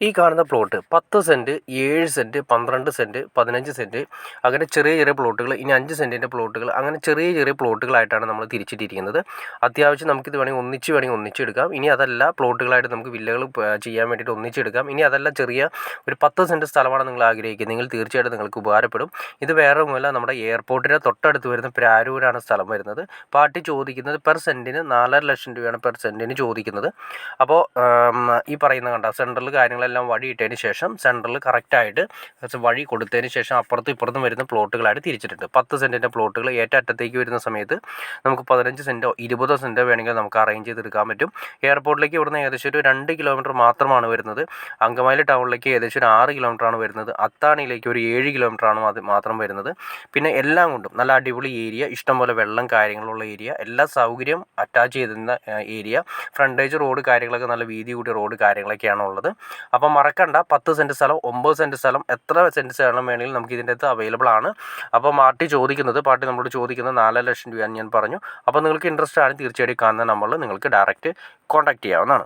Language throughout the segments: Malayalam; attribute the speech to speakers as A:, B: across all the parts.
A: ഈ കാണുന്ന plot 10 cent, 7 cent, 12 cent, 15 cent അങ്ങനെ ചെറിയ ചെറിയ പ്ലോട്ടുകൾ, ഇനി 5 സെൻറ്റിൻ്റെ പ്ലോട്ടുകൾ, അങ്ങനെ ചെറിയ ചെറിയ പ്ലോട്ടുകളായിട്ടാണ് നമ്മൾ തിരിച്ചിട്ടിരിക്കുന്നത്. അത്യാവശ്യം നമുക്കിത് വേണമെങ്കിൽ ഒന്നിച്ചെടുക്കാം. ഇനി അതല്ല പ്ലോട്ടുകളായിട്ട് നമുക്ക് വില്ലകൾ ചെയ്യാൻ വേണ്ടിയിട്ട് ഒന്നിച്ചെടുക്കാം. ഇനി അതല്ല ചെറിയ ഒരു 10 സെൻറ്റ് സ്ഥലമാണ് നിങ്ങൾ ആഗ്രഹിക്കുന്നത്, തീർച്ചയായിട്ടും നിങ്ങൾക്ക് ഉപകാരപ്പെടും. ഇത് വേറെ ഒന്നുമല്ല, നമ്മുടെ എയർപോർട്ടിൻ്റെ തൊട്ടടുത്ത് വരുന്ന പ്രാരൂരാണ് സ്ഥലം വരുന്നത്. പാർട്ടി ചോദിക്കുന്നത് പെർ സെൻറ്റിന് 4.5 ലക്ഷം രൂപയാണ് പെർ സെൻറ്റിന് ചോദിക്കുന്നത്. അപ്പോൾ ഈ പറയുന്ന കണ്ട സെൻട്രൽ കാര്യങ്ങളെല്ലാം വഴി ഇട്ടതിന് ശേഷം സെൻട്രൽ കറക്റ്റായിട്ട് വഴി കൊടുത്തതിന് ശേഷം അപ്പുറത്തും ഇപ്പുറത്തും വരുന്ന പ്ലോട്ടുകളായിട്ട് തിരിച്ചിട്ടുണ്ട്. 10 സെൻറ്റിൻ്റെ പ്ലോട്ടുകൾ ഏറ്റവും അറ്റത്തേക്ക് വരുന്ന സമയത്ത് നമുക്ക് 15 സെൻറ്റോ 20 സെൻറ്റോ വേണമെങ്കിൽ നമുക്ക് അറേഞ്ച് ചെയ്തെടുക്കാൻ പറ്റും. എയർപോർട്ടിലേക്ക് ഇവിടുന്ന് ഏകദേശം ഒരു 2 കിലോമീറ്റർ മാത്രമാണ് വരുന്നത്. അങ്കമാലി ടൗണിലേക്ക് ഏകദേശം ഒരു 6 കിലോമീറ്ററാണ് വരുന്നത്. അത്താണിയിലേക്ക് ഒരു 7 കിലോമീറ്ററാണ് മാത്രം വരുന്നത്. പിന്നെ എല്ലാം കൊണ്ടും നല്ല അടിപൊളി ഏരിയ, ഇഷ്ടംപോലെ വെള്ളം കാര്യങ്ങളുള്ള ഏരിയ, എല്ലാ സൗകര്യം അറ്റാച്ച് ചെയ്തിരുന്ന ഏരിയ, ഫ്രണ്ടേജ് റോഡ് കാര്യങ്ങളൊക്കെ നല്ല വീതി കൂടിയ റോഡ് കാര്യങ്ങളൊക്കെയാണ് ഉള്ളത്. അപ്പം മറക്കണ്ട, 10 സെൻറ്റ് സ്ഥലം, 9 സെൻറ്റ് സ്ഥലം, എത്ര സെൻറ്റ് സ്ഥലം വേണമെങ്കിലും നമുക്ക് ഇതിൻ്റെ അകത്ത് അവൈലബിൾ ആണ്. അപ്പോൾ പാർട്ടി നമ്മളോട് ചോദിക്കുന്നത് 4 ലക്ഷം രൂപയാണ് ഞാൻ പറഞ്ഞു. അപ്പോൾ നിങ്ങൾക്ക് ഇൻട്രസ്റ്റ് ആണ് തീർച്ചയായിട്ടും കാണുന്ന നമ്പറിൽ നിങ്ങൾക്ക് ഡയറക്റ്റ് കോൺടാക്ട് ചെയ്യാവുന്നതാണ്.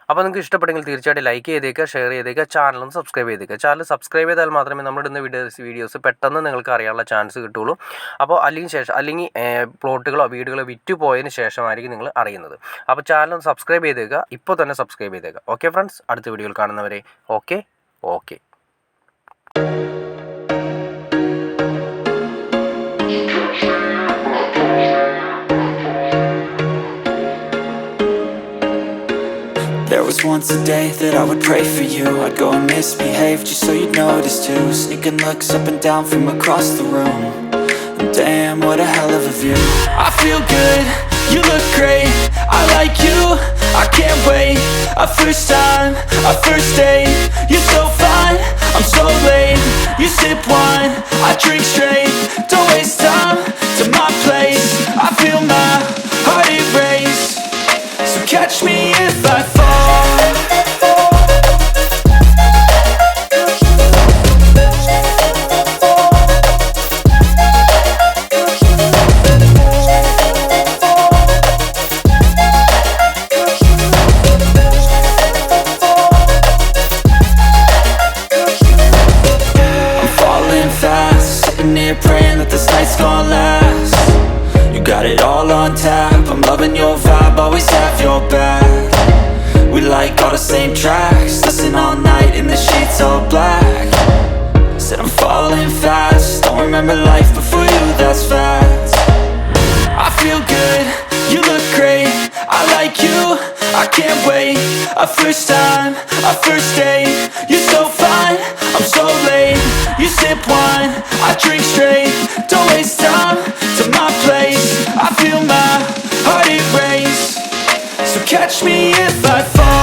A: അപ്പോൾ നിങ്ങൾക്ക് ഇഷ്ടപ്പെട്ടെങ്കിൽ തീർച്ചയായിട്ടും ലൈക്ക് ചെയ്തേക്കുക, ഷെയർ ചെയ്തേക്കുക, ചാനലും സബ്സ്ക്രൈബ് ചെയ്തേക്കുക. ചാനൽ സബ്സ്ക്രൈബ് ചെയ്താൽ മാത്രമേ നമ്മളിടുന്ന വീഡിയോസ് പെട്ടെന്ന് നിങ്ങൾക്ക് അറിയാനുള്ള ചാൻസ് കിട്ടുള്ളൂ. അപ്പോൾ അല്ലെങ്കിൽ പ്ലോട്ടുകളോ വീടുകളോ വിറ്റ് പോയതിന് ശേഷമായിരിക്കും നിങ്ങൾ അറിയുന്നത്. അപ്പോൾ ചാനൽ സബ്സ്ക്രൈബ് ചെയ്തേക്കുക, ഇപ്പോൾ തന്നെ സബ്സ്ക്രൈബ് ചെയ്തേക്കുക. ഓക്കെ ഫ്രണ്ട്സ്, അടുത്ത വീഡിയോയിൽ കാണുന്നവരെ okay.
B: There was once a day that I would pray for you. I'd go and misbehave just so you'd notice too. Sneaking looks up and down from across the room. And damn, what a hell of a view. I feel good, you look great, I like you, I can't wait. A first time, a first date. You're so fine, I'm so late. You sip wine, I drink straight. Don't waste time to my place. I feel my heart erase. So catch me if I fall. Praying that this night's gonna last. You got it all on tap, I'm loving your vibe, always have your back. We like all the same tracks, listen all night in the sheets all black. Said I'm falling fast, don't remember life before you, that's facts. I feel good, you look great, I like you, I can't wait. A first time, a first date. You're so fine, I'm so late. You sip wine, I drink straight. Don't waste time to my place. I feel my heart erase. So catch me if I fall.